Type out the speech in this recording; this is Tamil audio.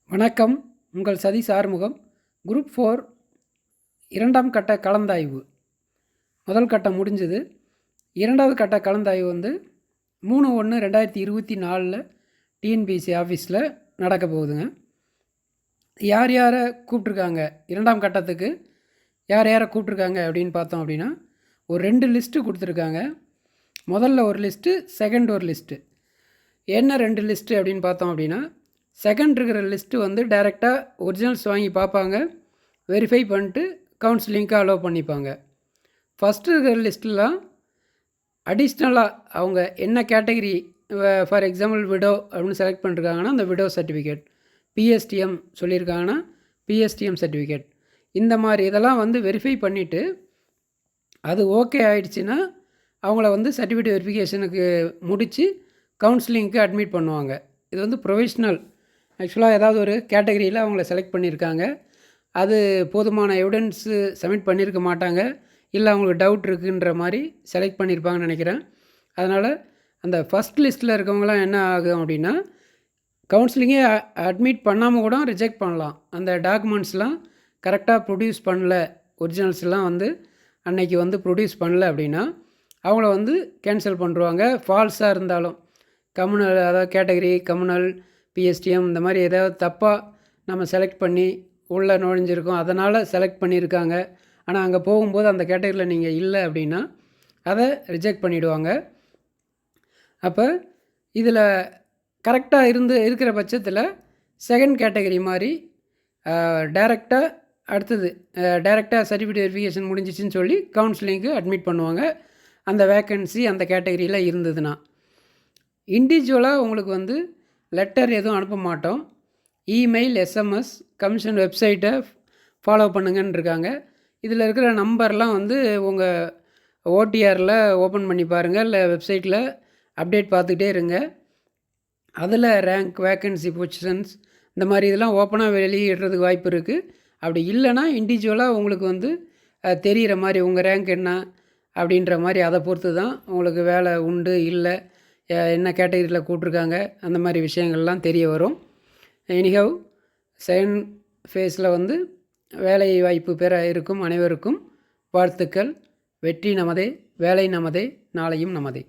வணக்கம். உங்கள் சதீஷ் ஆறுமுகம். குரூப் 4 இரண்டாம் கட்ட கலந்தாய்வு முதல் கட்டம் முடிஞ்சது. இரண்டாவது கட்ட கலந்தாய்வு 3/1/2024 டிஎன்பிஎஸ்சி ஆஃபீஸில் நடக்க போகுதுங்க. யார் யாரை கூப்பிட்ருக்காங்க, இரண்டாம் கட்டத்துக்கு யார் யாரை கூப்பிட்ருக்காங்க அப்படின்னு பார்த்தோம் அப்படின்னா, ஒரு 2 லிஸ்ட்டு கொடுத்துருக்காங்க. முதல்ல ஒரு லிஸ்ட்டு, செகண்ட் ஒரு லிஸ்ட்டு. என்ன 2 லிஸ்ட்டு அப்படின்னு பார்த்தோம் அப்படின்னா, செகண்ட் இருக்கிற லிஸ்ட்டு டைரெக்டாக ஒரிஜினல்ஸ் வாங்கி பார்ப்பாங்க, வெரிஃபை பண்ணிட்டு கவுன்சிலிங்க்கு அலோவ் பண்ணிப்பாங்க. ஃபஸ்ட்டு இருக்கிற லிஸ்ட்டெலாம் அடிஷ்னலாக அவங்க என்ன கேட்டகரி, ஃபார் எக்ஸாம்பிள் விடோ அப்படின்னு செலக்ட் பண்ணிருக்காங்கன்னா அந்த விடோ சர்டிஃபிகேட், பிஎஸ்டிஎம் சொல்லியிருக்காங்கன்னா பிஎஸ்டிஎம் சர்டிஃபிகேட், இந்த மாதிரி இதெல்லாம் வெரிஃபை பண்ணிவிட்டு அது ஓகே ஆகிடுச்சின்னா அவங்கள சர்டிஃபிகேட் வெரிஃபிகேஷனுக்கு முடித்து கவுன்சிலிங்க்கு அட்மிட் பண்ணுவாங்க. இது ப்ரொஃபஷ்னல். ஆக்சுவலாக ஏதாவது ஒரு கேட்டகரியில் அவங்கள செலக்ட் பண்ணியிருக்காங்க, அது போதுமான எவிடன்ஸு சப்மிட் பண்ணியிருக்க மாட்டாங்க, இல்லை அவங்களுக்கு டவுட் இருக்குன்ற மாதிரி செலக்ட் பண்ணியிருப்பாங்கன்னு நினைக்கிறேன். அதனால் அந்த ஃபஸ்ட் லிஸ்ட்டில் இருக்கவங்களாம் என்ன ஆகும் அப்படின்னா, கவுன்சிலிங்கே அட்மிட் பண்ணாமல் கூட ரிஜெக்ட் பண்ணலாம். அந்த டாக்குமெண்ட்ஸ்லாம் கரெக்டாக ப்ரொடியூஸ் பண்ணல, ஒரிஜினல்ஸ்லாம் அன்னைக்கு ப்ரொடியூஸ் பண்ணல அப்படின்னா அவங்கள கேன்சல் பண்ணுவாங்க. ஃபால்ஸாக இருந்தாலும், கம்யூனல் அதாவது கேட்டகரி, கம்யூனல், பிஎஸ்டிஎம் இந்த மாதிரி ஏதாவது தப்பாக நம்ம செலக்ட் பண்ணி உள்ளே நுழைஞ்சிருக்கோம், அதனால் செலக்ட் பண்ணியிருக்காங்க, ஆனால் அங்கே போகும்போது அந்த கேட்டகரியில் நீங்கள் இல்லை அப்படின்னா அதை ரிஜெக்ட் பண்ணிவிடுவாங்க. அப்போ இதில் கரெக்டாக இருக்கிற பட்சத்தில் செகண்ட் கேட்டகரி மாதிரி டைரெக்டாக அடுத்தது டைரெக்டாக சர்டிஃபிகேட் வெரிஃபிகேஷன் முடிஞ்சிச்சின்னு சொல்லி கவுன்சிலிங்க்கு அட்மிட் பண்ணுவாங்க, அந்த வேக்கன்சி அந்த கேட்டகரியில் இருந்ததுன்னா. இண்டிவிஜுவலாக உங்களுக்கு லெட்டர் எதுவும் அனுப்ப மாட்டோம். இமெயில், எஸ்எம்எஸ், கமிஷன் வெப்சைட்டை ஃபாலோ பண்ணுங்கன்னு இருக்காங்க. இதில் இருக்கிற நம்பர்லாம் உங்கள் ஓடிஆரில் ஓப்பன் பண்ணி பாருங்கள், இல்லை வெப்சைட்டில் அப்டேட் பார்த்துக்கிட்டே இருங்க. அதில் ரேங்க், வேக்கன்சி, பொசிஷன்ஸ் இந்த மாதிரி இதெல்லாம் ஓப்பனாக வெளியிடுறதுக்கு வாய்ப்பு இருக்குது. அப்படி இல்லைன்னா இண்டிவிஜுவலாக உங்களுக்கு தெரிகிற மாதிரி உங்கள் ரேங்க் என்ன அப்படின்ற மாதிரி அதை பொறுத்து தான் உங்களுக்கு வேலை உண்டு இல்லை, என்ன கேட்டகரியில் கூப்பிட்ருக்காங்க, அந்த மாதிரி விஷயங்கள்லாம் தெரிய வரும். எனிஹவ் செகண்ட் ஃபேஸில் வேலை வாய்ப்பு பெற இருக்கும் அனைவருக்கும் வாழ்த்துக்கள். வெற்றி நமதே, வேலை நமதே, நாளையும் நமதே.